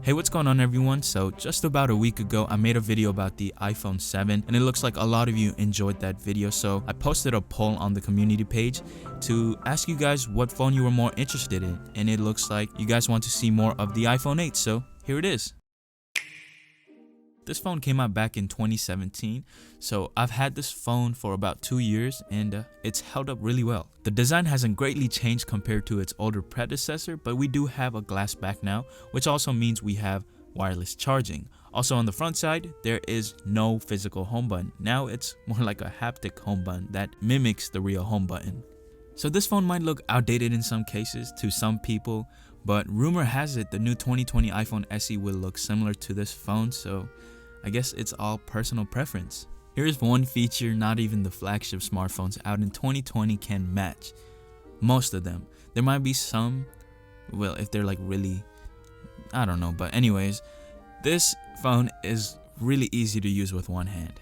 Hey, what's going on everyone? So just about a week ago I made a video about the iPhone 7 and it looks like a lot of you enjoyed that video, so I posted a poll on the community page to ask you guys what phone you were more interested in, and it looks like you guys want to see more of the iPhone 8, so here it is. This phone came out back in 2017, so I've had this phone for about 2 years and it's held up really well. The design hasn't greatly changed compared to its older predecessor, but we do have a glass back now, which also means we have wireless charging. Also on the front side, there is no physical home button. Now it's more like a haptic home button that mimics the real home button. So this phone might look outdated in some cases to some people, but rumor has it the new 2020 iPhone SE will look similar to this phone, so I guess it's all personal preference. Here's one feature not even the flagship smartphones out in 2020 can match. Most of them. There might be some, well, if they're like really, I don't know, but anyways, this phone is really easy to use with one hand.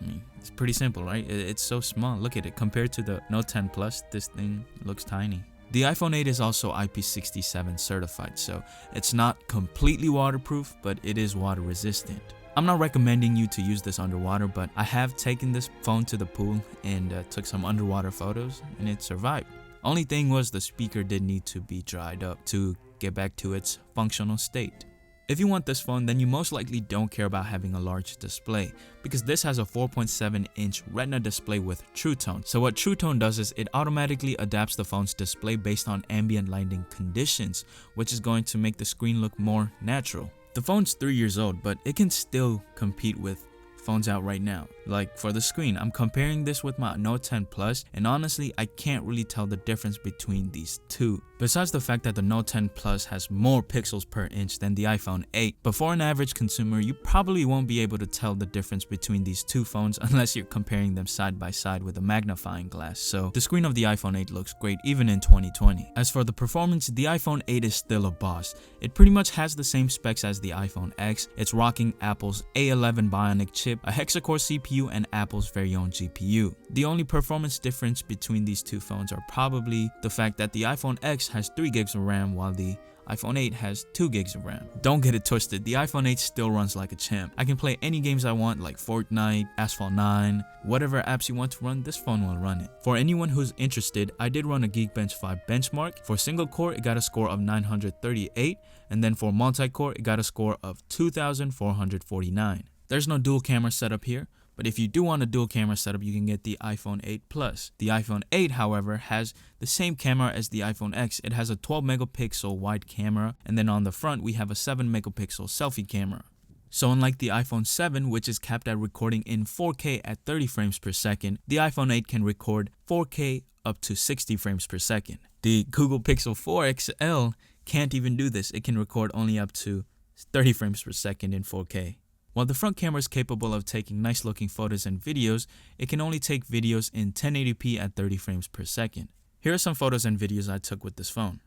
I mean, it's pretty simple, right? It's so small. Look at it. Compared to the Note 10 Plus, this thing looks tiny. The iPhone 8 is also IP67 certified, so it's not completely waterproof, but it is water resistant. I'm not recommending you to use this underwater, but I have taken this phone to the pool and took some underwater photos and it survived. Only thing was the speaker did need to be dried up to get back to its functional state. If you want this phone, then you most likely don't care about having a large display, because this has a 4.7-inch Retina display with True Tone. So what True Tone does is it automatically adapts the phone's display based on ambient lighting conditions, which is going to make the screen look more natural. The phone's 3 years old, but it can still compete with phones out right now. Like for the screen, I'm comparing this with my Note 10 Plus, and honestly I can't really tell the difference between these two. Besides the fact that the Note 10 Plus has more pixels per inch than the iPhone 8, but for an average consumer you probably won't be able to tell the difference between these two phones unless you're comparing them side by side with a magnifying glass. So the screen of the iPhone 8 looks great even in 2020. As for the performance, the iPhone 8 is still a boss. It pretty much has the same specs as the iPhone X. It's rocking Apple's A11 Bionic chip, a hexa-core CPU, and Apple's very own GPU. The only performance difference between these two phones are probably the fact that the iPhone X has 3 gigs of RAM while the iPhone 8 has 2 gigs of RAM. Don't get it twisted, the iPhone 8 still runs like a champ. I can play any games I want like Fortnite, Asphalt 9, whatever apps you want to run, this phone will run it. For anyone who's interested, I did run a Geekbench 5 benchmark. For single core, it got a score of 938, and then for multi-core, it got a score of 2,449. There's no dual camera setup here, but if you do want a dual camera setup, you can get the iPhone 8 Plus. The iPhone 8, however, has the same camera as the iPhone X. It has a 12 megapixel wide camera, and then on the front we have a 7 megapixel selfie camera. So unlike the iPhone 7, which is capped at recording in 4K at 30 frames per second, the iPhone 8 can record 4K up to 60 frames per second. The Google Pixel 4 XL can't even do this. It can record only up to 30 frames per second in 4K. While the front camera is capable of taking nice looking photos and videos, it can only take videos in 1080p at 30 frames per second. Here are some photos and videos I took with this phone.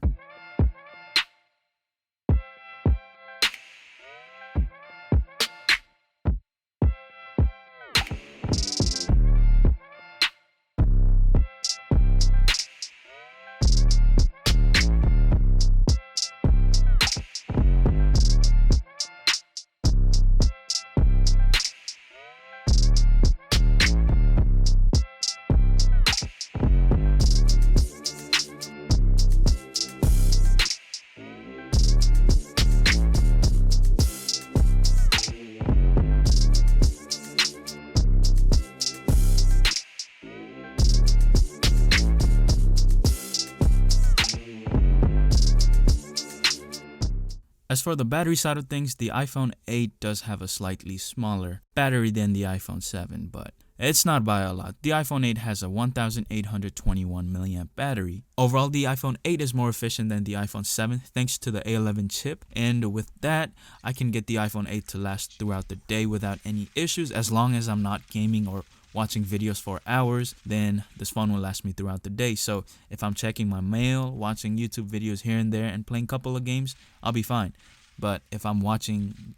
As for the battery side of things, the iPhone 8 does have a slightly smaller battery than the iPhone 7, but it's not by a lot. The iPhone 8 has a 1821 milliamp battery. Overall, the iPhone 8 is more efficient than the iPhone 7 thanks to the A11 chip, and with that, I can get the iPhone 8 to last throughout the day without any issues. As long as I'm not gaming or watching videos for hours, then this phone will last me throughout the day. So if I'm checking my mail, watching YouTube videos here and there, and playing a couple of games, I'll be fine. But if I'm watching,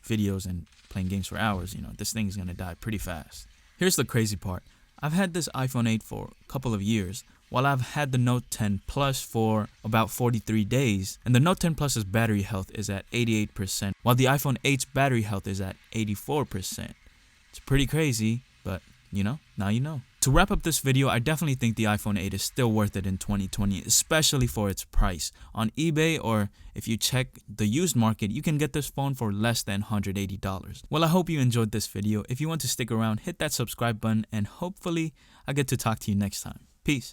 videos and playing games for hours, this thing's gonna die pretty fast. Here's the crazy part. I've had this iPhone 8 for a couple of years. while I've had the Note 10 Plus for about 43 days, and the Note 10 Plus's battery health is at 88%, while the iPhone 8's battery health is at 84%. It's pretty crazy, but now you know. To wrap up this video, I definitely think the iPhone 8 is still worth it in 2020, especially for its price. On eBay, or if you check the used market, you can get this phone for less than $180. Well, I hope you enjoyed this video. If you want to stick around, hit that subscribe button, and hopefully I get to talk to you next time. Peace.